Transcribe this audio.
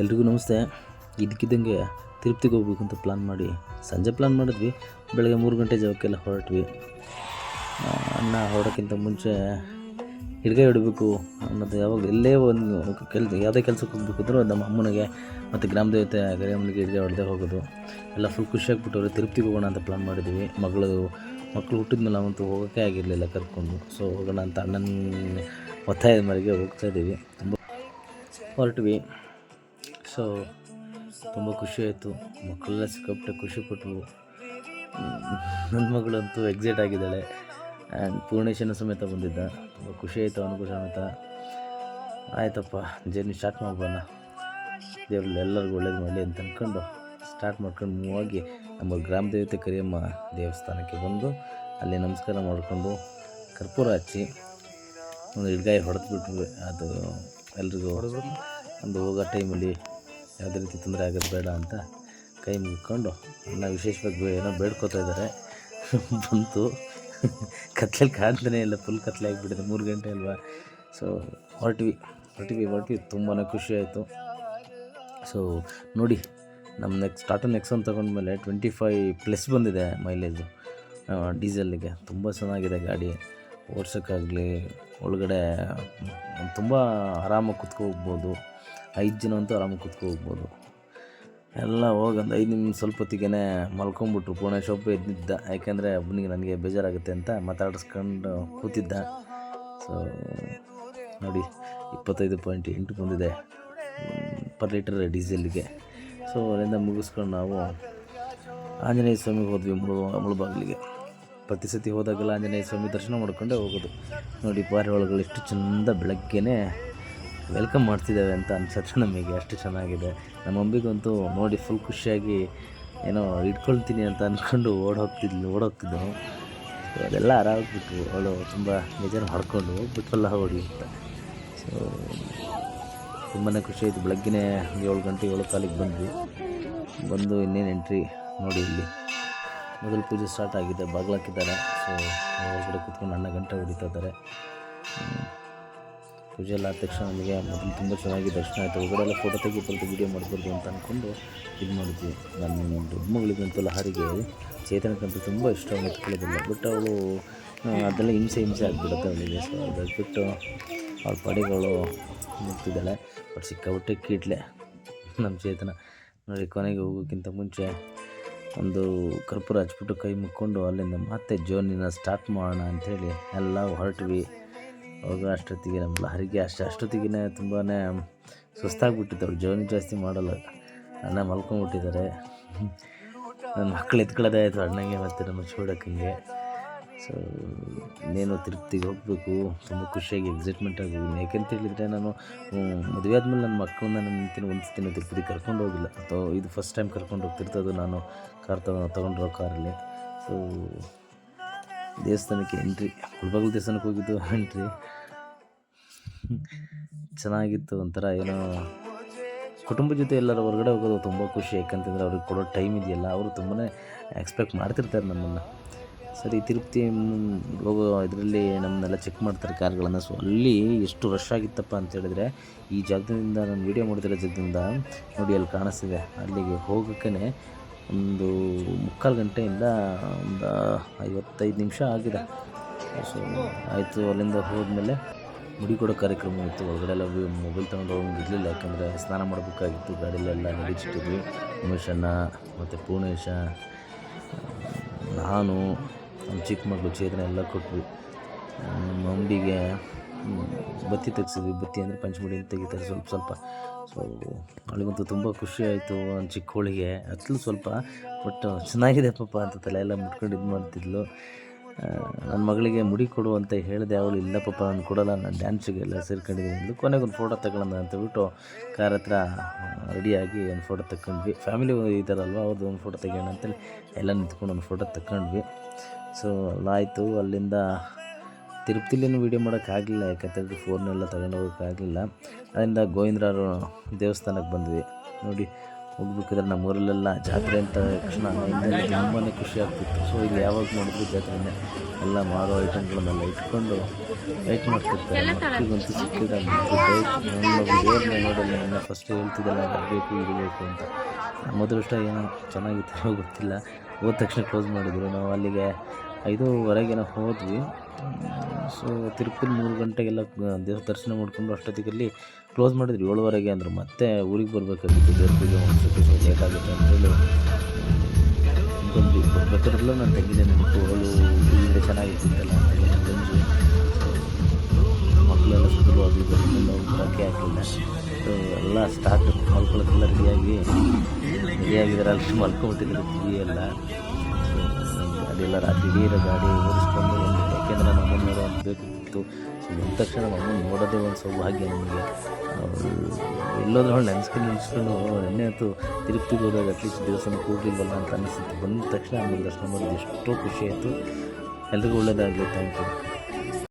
ಎಲ್ರಿಗೂ ನಮಸ್ತೆ. ಇದಕ್ಕಿದ್ದಂಗೆ ತಿರುಪತಿಗೆ ಹೋಗ್ಬೇಕು ಅಂತ ಪ್ಲ್ಯಾನ್ ಮಾಡಿ ಸಂಜೆ ಪ್ಲ್ಯಾನ್ ಮಾಡಿದ್ವಿ. ಬೆಳಗ್ಗೆ 3 ಗಂಟೆ ಜಾವಕ್ಕೆಲ್ಲ ಹೊರಟ್ವಿ. ಅಣ್ಣ ಹೊರಡೋಕ್ಕಿಂತ ಮುಂಚೆ ಹಿಡ್ಗೆ ಇಡಬೇಕು ಅನ್ನೋದು ಯಾವಾಗ ಎಲ್ಲೇ ಒಂದು ಯಾವುದೇ ಕೆಲಸಕ್ಕೆ ಹೋಗ್ಬೇಕಿದ್ರೂ ನಮ್ಮ ಅಮ್ಮನಿಗೆ ಮತ್ತು ಗ್ರಾಮ ದೇವತೆ ಗರಿಯಮ್ಮನಿಗೆ ಹಿಡ್ಗೆ ಹೊಡೆದೇ ಹೋಗೋದು. ಎಲ್ಲ ಫುಲ್ ಖುಷಿಯಾಗಿಬಿಟ್ಟವ್ರೆ. ತಿರುಪ್ತಿಗೆ ಹೋಗೋಣ ಅಂತ ಪ್ಲ್ಯಾನ್ ಮಾಡಿದ್ವಿ. ಮಕ್ಕಳು ಹುಟ್ಟಿದ ಮೇಲೆ ನಾವಂತೂ ಹೋಗೋಕ್ಕೆ ಆಗಿರಲಿಲ್ಲ ಕರ್ಕೊಂಡು. ಸೊ ಹೋಗೋಣ ಅಂತ ಅಣ್ಣನ ಒತ್ತಾಯದ ಮೇರೆಗೆ ಹೋಗ್ತಾಯಿದ್ದೀವಿ. ತುಂಬ ಹೊರಟ್ವಿ. ಸೊ ತುಂಬ ಖುಷಿಯಾಯಿತು. ಮಕ್ಕಳೆಲ್ಲ ಸಿಕ್ಕಾಪಟ್ಟೆ ಖುಷಿಪಟ್ಟವು. ನನ್ನ ಮಗಳಂತೂ ಎಕ್ಸೈಟ್ ಆಗಿದ್ದಾಳೆ. ಆ್ಯಂಡ್ ಪೂರ್ಣೇಶನ ಸಮೇತ ಬಂದಿದ್ದ. ತುಂಬ ಖುಷಿಯಾಯಿತು ಅವನಿಗೂ ಸಮೇತ. ಆಯ್ತಪ್ಪ ಜರ್ನಿ ಸ್ಟಾರ್ಟ್ ಮಾಡ್ಬೋಣ, ದೇವ್ರಲ್ಲಿ ಎಲ್ಲರಿಗೂ ಒಳ್ಳೇದು ಮಾಡಲಿ ಅಂತ ಅಂದ್ಕೊಂಡು ಸ್ಟಾರ್ಟ್ ಮಾಡ್ಕೊಂಡು ಮೂವ್ ಆಗಿ ನಮ್ಮ ಗ್ರಾಮ ದೇವತೆ ಕರಿಯಮ್ಮ ದೇವಸ್ಥಾನಕ್ಕೆ ಬಂದು ಅಲ್ಲಿ ನಮಸ್ಕಾರ ಮಾಡಿಕೊಂಡು ಕರ್ಪೂರ ಹಚ್ಚಿ ಒಂದು ಹಿಡ್ಗಾಯಿ ಹೊಡೆದ್ಬಿಟ್ವಿ. ಅದು ಎಲ್ರಿಗೂ ಒಂದು ಹೋಗೋ ಟೈಮಲ್ಲಿ ಯಾವುದೇ ರೀತಿ ತೊಂದರೆ ಆಗೋದು ಬೇಡ ಅಂತ ಕೈ ಮುಗ್ಕೊಂಡು ಅಣ್ಣ ವಿಶೇಷವಾಗಿ ಏನೋ ಬೇಡ್ಕೋತಾ ಇದ್ದಾರೆ. ಬಂತು ಕತ್ಲಲ್ಲಿ ಕಾಣ್ತಾನೆ ಇಲ್ಲ, ಫುಲ್ ಕತ್ಲೆ ಆಗಿಬಿಟ್ಟಿದೆ. 3 ಗಂಟೆ ಅಲ್ವಾ. ಸೊ ಹೊರಟ್ವಿ. ತುಂಬಾ ಖುಷಿ ಆಯಿತು. ಸೊ ನೋಡಿ, ನಮ್ಮ ನೆಕ್ಸನ್ ತೊಗೊಂಡ್ಮೇಲೆ 25+ ಬಂದಿದೆ ಮೈಲೇಜು ಡೀಸೆಲ್ಲಿಗೆ. ತುಂಬ ಚೆನ್ನಾಗಿದೆ ಗಾಡಿ. ಓಡ್ಸೋಕ್ಕಾಗಲಿ, ಒಳಗಡೆ ತುಂಬ ಆರಾಮಾಗಿ ಹೋಗ್ಬೋದು. 5 ಜನ ಅಂತೂ ಆರಾಮಾಗಿ ಹೋಗ್ಬೋದು. ಎಲ್ಲ ಹೋಗಂದು 5 ನಿಮಿಷ ಸ್ವಲ್ಪ ಹೊತ್ತಿಗೆ ಮಲ್ಕೊಂಬಿಟ್ರು. ಪೂರ್ಣೇಶ್ ಒಬ್ಬ ಎದ್ದಿದ್ದ, ಯಾಕೆಂದರೆ ಒಬ್ಬನಿಗೆ ನನಗೆ ಬೇಜಾರಾಗುತ್ತೆ ಅಂತ ಮಾತಾಡಿಸ್ಕೊಂಡು ಕೂತಿದ್ದ. ಸೊ ನೋಡಿ 25.8 ಬಂದಿದೆ ಪರ್ ಲೀಟರ್ ಡೀಸೆಲ್ಗೆ. ಸೊ ಅಲ್ಲಿಂದ ಮುಗಿಸ್ಕೊಂಡು ನಾವು ಆಂಜನೇಯ ಸ್ವಾಮಿಗೆ ಹೋದ್ವಿ. ಮುಳುಬಾಗಿಲಿಗೆ ಪ್ರತಿ ಸತಿ ಹೋದಾಗೆಲ್ಲ ಆಂಜನೇಯ ಸ್ವಾಮಿ ದರ್ಶನ ಮಾಡ್ಕೊಂಡೇ ಹೋಗೋದು. ನೋಡಿ ಪಾರಿವಾಳಗಳು ಎಷ್ಟು ಚೆಂದ ಬೆಳಗ್ಗೆನೇ ವೆಲ್ಕಮ್ ಮಾಡ್ತಿದ್ದಾವೆ ಅಂತ ಅನ್ಸುತ್ತೆ ನಮಗೆ. ಅಷ್ಟು ಚೆನ್ನಾಗಿದೆ. ನಮ್ಮ ಅಂಬಿಗಂತೂ ನೋಡಿ ಫುಲ್ ಖುಷಿಯಾಗಿ ಏನೋ ಇಟ್ಕೊಳ್ತೀನಿ ಅಂತ ಅಂದ್ಕೊಂಡು ಓಡೋಗ್ತಿದ್ದನು. ಅದೆಲ್ಲ ಆರಾಗ್ಬಿಟ್ಟು ಅವಳು ತುಂಬ ಬೇಜಾರು ಮಾಡ್ಕೊಂಡು ಹೋಗ್ಬಿಟ್ವಲ್ಲ ಹೊಡಿ ಅಂತ. ಸೊ ತುಂಬಾ ಖುಷಿಯಾಯಿತು. ಬೆಳಗ್ಗೆನೇ 7 ಗಂಟೆ 7 ಕಾಲಿಗೆ ಬಂದು ಇನ್ನೇನು ಎಂಟ್ರಿ ನೋಡಿ. ಇಲ್ಲಿ ಮೊದಲು ಪೂಜೆ ಸ್ಟಾರ್ಟ್ ಆಗಿದೆ, ಬಾಗಿಲು ಹಾಕಿದ್ದಾರೆ. ಸೊ ಹೊರಗಡೆ ಕೂತ್ಕೊಂಡು ಅಣ್ಣ ಗಂಟೆ ಹೊಡಿತಾ ಇದ್ದಾರೆ. ಪೂಜೆ ಎಲ್ಲ ಆದ ತಕ್ಷಣ ನಮಗೆ ಮೊದಲು ತುಂಬ ಚೆನ್ನಾಗಿ ದರ್ಶನ ಆಯಿತು. ಹೊರಗಡೆ ಎಲ್ಲ ಫೋಟೋ ತೆಗಿಬಾರ್ದು, ವೀಡಿಯೋ ಮಾಡಬಾರ್ದು ಅಂತ ಅಂದ್ಕೊಂಡು ಇದು ಮಾಡಿದ್ವಿ. ನನ್ನ ದೊಡ್ಡ ಮಗಳಿಗಂತೂ ಲಹರಿಗೆ, ಚೇತನಕ್ಕಂತೂ ತುಂಬ ಇಷ್ಟ ಎತ್ಕೊಳ್ಳೋದಿಲ್ಲ. ಬಟ್ ಅವಳು ಅದೆಲ್ಲ ಹಿಂಸೆ ಆಗಿಬಿಡುತ್ತೆ ಅವಳಿಗೆ. ಸೊ ಅದು ಬಿಟ್ಟು ಅವಳ ಪಡಿಗಳು ನಿಂತಿದ್ದಾಳೆ. ಬಟ್ ಸಿಕ್ಕಾಬಿಟ್ಟೆ ಕೀಟ್ಲೆ ನಮ್ಮ ಚೇತನ. ನೋಡಿ ಕೊನೆಗೆ ಹೋಗೋಕ್ಕಿಂತ ಮುಂಚೆ ಒಂದು ಕರ್ಪೂರ ಹಚ್ಬಿಟ್ಟು ಕೈ ಮುಕ್ಕೊಂಡು ಅಲ್ಲಿಂದ ಮತ್ತೆ ಜರ್ನಿನ ಸ್ಟಾರ್ಟ್ ಮಾಡೋಣ ಅಂಥೇಳಿ ಎಲ್ಲ ಹೊರಟ್ವಿ. ಹೋಗೋ ಅಷ್ಟೊತ್ತಿಗೆ ನಮ್ಮ ಲಹರಿಗೆ ಅಷ್ಟೊತ್ತಿಗೆ ತುಂಬಾ ಸುಸ್ತಾಗ್ಬಿಟ್ಟಿತ್ತು. ಅವ್ರು ಜರ್ನಿ ಜಾಸ್ತಿ ಮಾಡಲ್ಲ, ಅಣ್ಣ ಮಲ್ಕೊಂಡ್ಬಿಟ್ಟಿದ್ದಾರೆ. ನನ್ನ ಮಕ್ಕಳು ಎತ್ಕೊಳ್ಳೋದೇ ಆಯಿತು ಅಣ್ಣಂಗೆ ಮತ್ತು ನಮ್ಮ ಚೂಡಕ್ಕಂಗೆ. ಸೊ ಇನ್ನೇನು ತಿರುಪ್ತಿಗೆ ಹೋಗಬೇಕು. ತುಂಬ ಖುಷಿಯಾಗಿ ಎಕ್ಸೈಟ್ಮೆಂಟ್ ಆಗಿದ್ದೀನಿ. ಯಾಕೆಂತ ಹೇಳಿದರೆ ನಾನು ಮದುವೆ ಆದಮೇಲೆ ನನ್ನ ಮಕ್ಕಳನ್ನ ಒಂದು ಸತಿ ತಿರುಪತಿಗೆ ಕರ್ಕೊಂಡು ಹೋಗಿಲ್ಲ. ಅಥವಾ ಇದು ಫಸ್ಟ್ ಟೈಮ್ ಕರ್ಕೊಂಡು ಹೋಗ್ತಿರ್ತದ್ದು ನಾನು ಕಾರ್ ತೊಗೊಂಡಿರೋ ಕಾರಲ್ಲಿ. ಸೊ ದೇವಸ್ಥಾನಕ್ಕೆ ಎಂಟ್ರಿ, ಮುಳುಬಾಗಿಲು ದೇವಸ್ಥಾನಕ್ಕೆ ಹೋಗಿದ್ದು ಎಂಟ್ರಿ ಚೆನ್ನಾಗಿತ್ತು. ಒಂಥರ ಏನೋ ಕುಟುಂಬದ ಜೊತೆ ಎಲ್ಲರೂ ಹೊರಗಡೆ ಹೋಗೋದು ತುಂಬ ಖುಷಿ. ಯಾಕಂತಂದರೆ ಅವ್ರಿಗೆ ಕೊಡೋ ಟೈಮ್ ಇದೆಯಲ್ಲ, ಅವರು ತುಂಬಾ ಎಕ್ಸ್ಪೆಕ್ಟ್ ಮಾಡ್ತಿರ್ತಾರೆ ನಮ್ಮನ್ನು. ಸರಿ, ತಿರುಪತಿ ಹೋಗೋ ಇದರಲ್ಲಿ ನಮ್ಮನ್ನೆಲ್ಲ ಚೆಕ್ ಮಾಡ್ತಾರೆ ಕಾರ್ಗಳನ್ನು. ಸೊ ಅಲ್ಲಿ ಎಷ್ಟು ರಶ್ ಆಗಿತ್ತಪ್ಪ ಅಂತ ಹೇಳಿದ್ರೆ, ಈ ಜಾಗದಿಂದ ನಾನು ವೀಡಿಯೋ ಮಾಡ್ತಿರೋ ಜಾಗದಿಂದ ನೋಡಿ ಅಲ್ಲಿ ಕಾಣಿಸ್ತಿದೆ, ಅಲ್ಲಿಗೆ ಹೋಗೋಕ್ಕೇ ಒಂದು 3/4 ಗಂಟೆಯಿಂದ ಒಂದು 55 ನಿಮಿಷ ಆಗಿದೆ. ಸೊ ಆಯಿತು. ಅಲ್ಲಿಂದ ಹೋದ್ಮೇಲೆ ಮುಡಿ ಕೊಡೋ ಕಾರ್ಯಕ್ರಮ ಇತ್ತು. ಒಳಗಡೆ ಮೊಬೈಲ್ ತೊಗೊಂಡು ಹೋಗಿರಲಿಲ್ಲ, ಯಾಕಂದರೆ ಸ್ನಾನ ಮಾಡಬೇಕಾಗಿತ್ತು. ಗಾಡಿಯಲ್ಲೆಲ್ಲ ನಡೀತಿದ್ವಿ. ಉಮೇಶಣ್ಣ ಮತ್ತು ಪೂರ್ಣೇಶ, ನಾನು, ನಮ್ಮ ಚಿಕ್ಕ ಮಗಳು ಚೇತನ ಎಲ್ಲ ಕೊಟ್ವಿ. ನಮ್ಮ ಅಂಬಿಗೆ ಬತ್ತಿ ತೆಗ್ಸಿದ್ವಿ. ಬತ್ತಿ ಅಂದರೆ ಪಂಚಮುಡಿ ಅಂತ ತೆಗಿತಾರೆ ಸ್ವಲ್ಪ. ಸೊ ಅವಳಿಗಂತೂ ತುಂಬ ಖುಷಿ ಆಯಿತು. ಒಂದು ಚಿಕ್ಕವಳಿಗೆ ಹತ್ತಲು ಸ್ವಲ್ಪ, ಬಟ್ ಚೆನ್ನಾಗಿದೆ ಪಾಪ ಅಂತ ತಲೆ ಎಲ್ಲ ಮುಟ್ಕೊಂಡು ಇದು ಮಾಡ್ತಿದ್ಲು. ನನ್ನ ಮಗಳಿಗೆ ಮುಡಿ ಕೊಡು ಅಂತ ಹೇಳಿದೆ. ಅವಳು ಇಲ್ಲ ಪಾಪ ನಾನು ಕೊಡೋಲ್ಲ, ನಾನು ಡ್ಯಾನ್ಸಿಗೆಲ್ಲ ಸೇರ್ಕೊಂಡಿದ್ದೀನಿ. ಕೊನೆಗೊಂದು ಫೋಟೋ ತಗೊಳ್ಳೋಣ ಅಂತೇಳ್ಬಿಟ್ಟು ಕಾರ್ ಹತ್ರ ರೆಡಿಯಾಗಿ ಒಂದು ಫೋಟೋ ತಗೊಂಡ್ವಿ. ಫ್ಯಾಮಿಲಿ ಇದ್ದಾರಲ್ವ, ಅವ್ರದ್ದು ಒಂದು ಫೋಟೋ ತೆಗೋಣ ಅಂತೇಳಿ ಎಲ್ಲ ನಿಂತ್ಕೊಂಡು ಒಂದು ಫೋಟೋ ತಗೊಂಡ್ವಿ. ಸೊ ಆಯಿತು. ಅಲ್ಲಿಂದ ತಿರುಪತಿಲೇನು ವೀಡಿಯೋ ಮಾಡೋಕ್ಕಾಗಲಿಲ್ಲ, ಯಾಕಂತೇಳಿದ್ರೆ ಫೋನ್ನೆಲ್ಲ ತಗೊಂಡು ಹೋಗೋಕ್ಕಾಗಲಿಲ್ಲ. ಅಲ್ಲಿಂದ ಗೋವಿಂದರಾರು ದೇವಸ್ಥಾನಕ್ಕೆ ಬಂದ್ವಿ. ನೋಡಿ ಹೋಗ್ಬೇಕಾದ್ರೆ ನಮ್ಮೂರಲ್ಲೆಲ್ಲ ಜಾತ್ರೆ ಅಂತ ತಕ್ಷಣ ತುಂಬಾ ಖುಷಿ ಆಗ್ತಿತ್ತು. ಸೊ ಇಲ್ಲಿ ಯಾವಾಗ ನೋಡಿದ್ರು ಜಾತ್ರೆನೇ ಎಲ್ಲ ಮಾರೋ ಐಟಮ್ಗಳನ್ನೆಲ್ಲ ಇಟ್ಕೊಂಡು ವೆಯ್ಟ್ ಮಾಡ್ತಿರ್ತಾರೆ. ಮಕ್ಕಳಿಗಂತೂ ಸಿಕ್ಕಿದ ದೇವ್ರನ್ನ ನೋಡಲ್ಲ, ನನ್ನ ಫಸ್ಟ್ ಹೇಳ್ತಿದ್ದಲ್ಲ ಅದು ಬೇಕು ಇದು ಬೇಕು ಅಂತ. ನಮ್ಮ ಅದೃಷ್ಟ ಏನೋ ಚೆನ್ನಾಗಿತ್ತು ಗೊತ್ತಿಲ್ಲ. ಹೋದ ತಕ್ಷಣ ಕ್ಲೋಸ್ ಮಾಡಿದ್ರು. ನಾವು ಅಲ್ಲಿಗೆ 5:30 ಹೋದ್ವಿ. ಸೊ ತಿರುಪತಿ 3 ಗಂಟೆಗೆಲ್ಲ ದೇವ್ರ ದರ್ಶನ ಮಾಡ್ಕೊಂಡು ಅಷ್ಟೊತ್ತಿಗಲ್ಲಿ ಕ್ಲೋಸ್ ಮಾಡಿದ್ರು. 7:30 ಅಂದರು. ಮತ್ತೆ ಊರಿಗೆ ಬರಬೇಕಾಗಿತ್ತು, ದೇವ್ರ ಪೂಜೆ ಮಾಡಿಸೋಕ್ಕೆ. ಸೊ ಲೇಟ್ ಆಗುತ್ತೆ ಅಂತೇಳಿ ಬಂದ್ವಿ. ಬರ್ಬೇಕಾದ್ರಲ್ಲ ನನ್ನ ತಂಗಿನೇ ನೆನಪು, ಅವಳು ಇಲ್ಲಿಂದ ಚೆನ್ನಾಗಿರ್ತಿತ್ತಲ್ಲ ಅಂತೇಳಿ ನನ್ನ ಗಂಜು. ಮಕ್ಕಳೆಲ್ಲ ಸುತ್ತಲೂ ಅದು ಬರ್ಕೊಂಡು ಅವ್ರು ಬರೋಕ್ಕೆ ಹಾಕಿಲ್ಲ. ಸೊ ಎಲ್ಲ ಸ್ಟಾರ್ಟ್ ಮಲ್ಕೊಳ್ಳೋಕ್ಕೆಲ್ಲ ರೆಡಿಯಾಗಿದ್ದಾರೆ. ಅಲ್ಲಿ ಮಲ್ಕೊಂಬಿಟ್ಟಿದ್ರು ಟಿವಿ ಎಲ್ಲ. ಗಾಡಿಯೆಲ್ಲ ರಾತ್ರಿ ಇಡೀ ಗಾಡಿ ಓಡಿಸ್ಕೊಂಡು ಯಾಕೆಂದರೆ ನಮ್ಮನ್ನು ನೋಡೋ ಅಂತ ಬೇಕಿತ್ತು. ಸೊ ಬಂದ ತಕ್ಷಣ ನಮ್ಮನ್ನು ನೋಡೋದೇ ಒಂದು ಸೌಭಾಗ್ಯ ನಮಗೆ. ಎಲ್ಲೋದ್ರೂ ಅವಳು ನೆನೆಸ್ಕೊಂಡು ನೆನ್ನೆ ಅಂತೂ ತಿರುಪ್ತಿಗೆ ಹೋದಾಗ ಅಟ್ಲೀಸ್ಟ್ ದೇವಸ್ಥಾನ ಕೂಡಲಿಲ್ವಲ್ಲ ಅಂತ ಅನಿಸುತ್ತೆ. ಬಂದ ತಕ್ಷಣ ಆಮೇಲೆ ದರ್ಶನ ಮಾಡೋದು ಎಷ್ಟೋ ಖುಷಿ ಆಯಿತು. ಎಲ್ರಿಗೂ ಒಳ್ಳೆಯದಾಗಲಿ. Thank you.